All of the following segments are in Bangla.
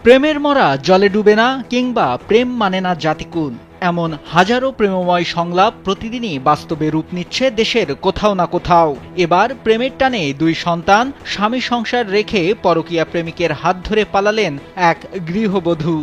প্রেমের মরা জলে ডুবে না, কিংবা প্রেম মানে না জাতিকুল, এমন হাজারো প্রেমময় সংলাপ প্রতিদিনই বাস্তবে রূপ নিচ্ছে দেশের কোথাও না কোথাও। এবার প্রেমের টানে দুই সন্তান, স্বামী সংসার রেখে পরকীয়া প্রেমিকের হাত ধরে পালালেন এক গৃহবধূ।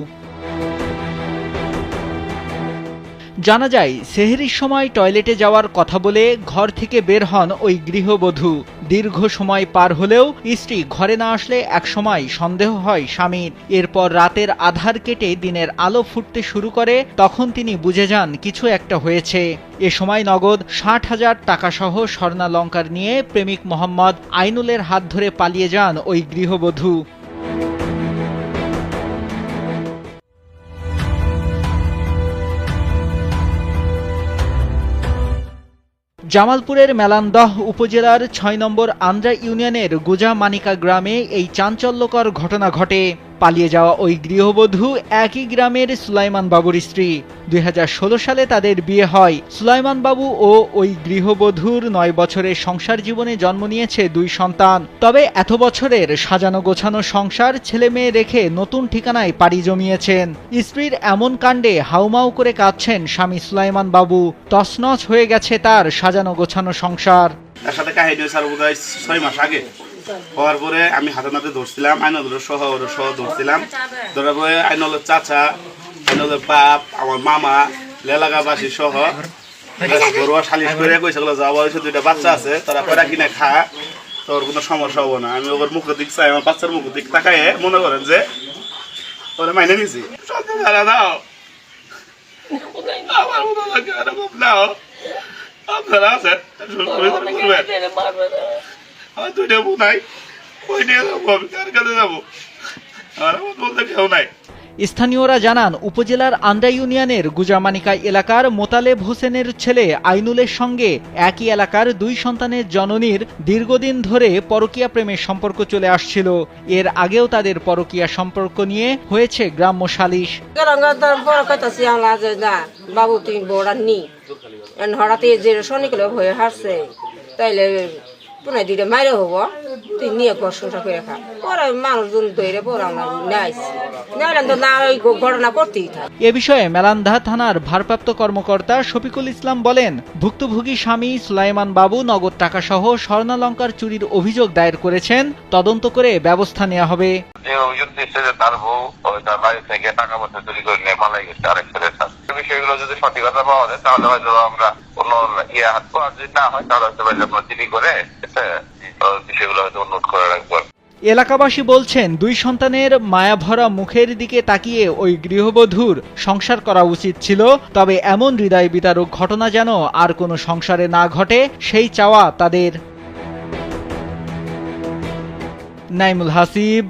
জানা যায়, সেহরির সময় টয়লেটে যাওয়ার কথা বলে ঘর থেকে বের হন ওই গৃহবধূ। দীর্ঘ সময় পার হলেও স্ত্রী ঘরে না আসলে একসময় সন্দেহ হয় স্বামীর। এরপর রাতের আধার কেটে দিনের আলো ফুটতে শুরু করে, তখন তিনি বুঝে যান কিছু একটা হয়েছে। এ সময় নগদ ৬০,০০০ টাকা সহ স্বর্ণালংকার নিয়ে প্রেমিক মোহাম্মদ আইনুলের হাত ধরে পালিয়ে যান ওই গৃহবধূ। জামালপুরের মেলান্দহ উপজেলার ৬ নম্বর আন্দ্রা ইউনিয়নের গোজামানিকা গ্রামে এই চাঞ্চল্যকর ঘটনা ঘটে। পালিয়ে যাওয়া ওই গৃহবধূ একই গ্রামের সুলাইমান বাবুর স্ত্রী। ২০১৬ সালে তাদের বিয়ে হয়। সুলাইমান বাবু ও ওই গৃহবধূর ৯ বছরের সংসার জীবনে জন্ম নিয়েছে দুই সন্তান। তবে এত বছরের সাজানো গোছানো সংসার ছেলে মেয়ে রেখে নতুন ঠিকানায় পাড়ি জমিয়েছেন। স্ত্রীর এমন কাণ্ডে হাউমাউ করে কাঁদছেন স্বামী সুলাইমান বাবু। তছনছ হয়ে গেছে তার সাজানো গোছানো সংসার। তার সাথে কাহিনী হয়েছে ৬ মাস আগে। হওয়ার পরে আমি হাতে নাতে ধরছিলাম, আইনলের সহ ধরছিলাম। ধরার পরে আইনলের চাচা, আইনলের বাপ, আমার মামা, এলাকাবাসী সহ ঘরোয়া সালিশ করে কইছে যাওয়া হয়েছে, 2টা বাচ্চা আছে, তারা কয়টা কিনে খা, তোর কোনো সমস্যা হবো না। আমি ওর মুখের দিক চাই, আমার বাচ্চার মুখের দিক তাকায় মনে করেন যে ওরা মাইনে নিছি। দাও আমার মতো লাগে নাও, আপনারা আছেন আমার 2টা বউ নাই, ওই নিয়ে যাবো, আমি কার কাছে যাবো, আর আমার বলতে কেউ নাই। স্থানীয়রা জানান, উপজেলার আন্দ্রা ইউনিয়নের গুজামানিকা এলাকার মোতালেব হোসেনের ছেলে আইনুলের সঙ্গে একই এলাকার দুই সন্তানের জননীর দীর্ঘদিন ধরে পরকীয়া প্রেমের সম্পর্ক চলে আসছিল। এর আগেও তাদের পরকীয়া সম্পর্ক নিয়ে হয়েছে গ্রাম্য সালিশ। বাবু তুমি বড় নি হঠাৎ যে শনিকলে হয়ে হারছে, তাইলে পুনঃ 2টা মাইরে হবো, তুই নিয়ে ঘর সংসার করে খা। পরে মানুষজন ধরে পরে আমরা নেছি, নাইলে তো না ওই ঘটনা করতেই থাকে। এ বিষয়ে মেলান্দা থানার ভারপ্রাপ্ত কর্মকর্তা শফিকুল ইসলাম বলেন, ভুক্তভোগী স্বামী সুলাইমান বাবু নগদ টাকা সহ স্বর্ণালংকার চুরির অভিযোগ দায়ের করেছেন। তদন্ত করে ব্যবস্থা নেওয়া হবে। যে অভিযোগ দিচ্ছে যে তার বউ তার বাড়ি থেকে টাকা পয়সা চুরি করে নিয়ে পালাই গেছে আরেক ছেলের সাথে। বিষয়গুলো যদি সঠিকতা পাওয়া যায় তাহলে হয়তো আমরা কোনো হাত পাওয়া যদি না হয় তাহলে হয়তো আমরা চিনি করে বিষয়গুলো হয়তো উন্নত করে রাখবো। এলাকাবাসী বলছেন, দুই সন্তানের মায়াভরা মুখের দিকে তাকিয়ে ওই গৃহবধূর সংসার করা উচিত ছিল। তবে এমন হৃদয় বিতারক ঘটনা যেন আর কোনো সংসারে না ঘটে, সেই চাওয়া তাদের। নাইমুল হাসিব।